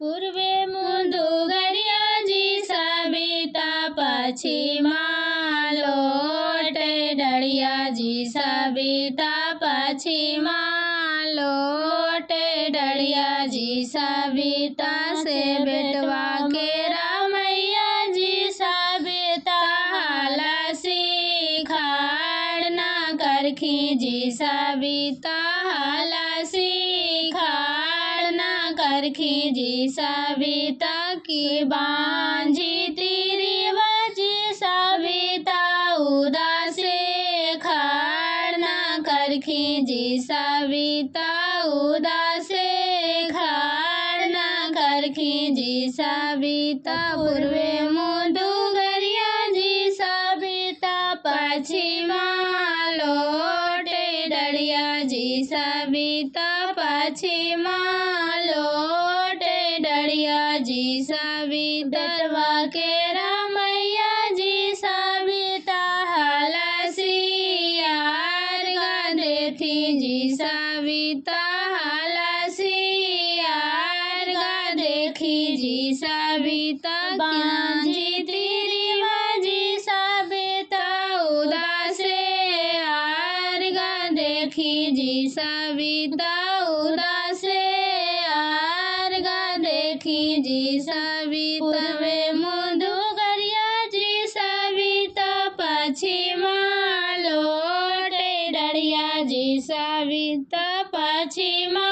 पूर्वे मुंदुगरिया जी सविता पश्चिमा लोटे डड़िया जी सविता पश्चिमा लोटे डड़िया जी सविता से बेटवा के रामैया जी सविता हलसी खाड़ना करखी जी सविता हलसी खाड़ना करखी जी सविता की बांझी तिरिवा जी सविता उदासे खाड़ना करखी जी सविता उदासे खाड़ना करखी जी सविता पूर्वे मुंदुगरिया जी सविता पश्चिमा लोटे डड़िया जी सविता पश्चिमा लोटे डड़िया जी सविता के रामैया जी सविता हलसियार देथी जी सविता हलसियार देखी जी सविता बांझी तिरिवा जी सविता उदासे आरगा देखी जी सविता उदासे आरगा देखी जी सविता पूर्वे मुंदुगरिया जी सविता पश्चिमा लोटे डड़िया जी सविता पश्चिमा